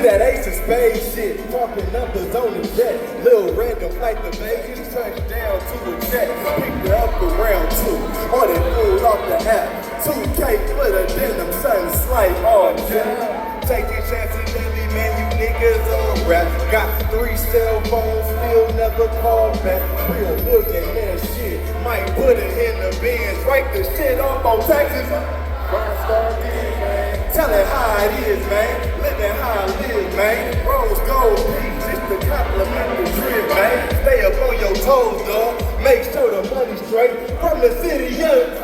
that ace of spades shit, talking numbers on the jet. Little random flight to Vegas, touchdown to a jet. Picked her up around 2, on it fools off the app. 2K for the denim, something slight all jam. Take your chances, baby, man, you niggas on rap. Got 3 cell phones, still never call back. Real millionaire shit, might put it in the bins. Write the shit off on taxes. Tell it how it is, man. Living how I live, man. Rose gold piece, just to compliment the drip, man. Stay up on your toes, dog. Make sure the money's straight. From the city, young.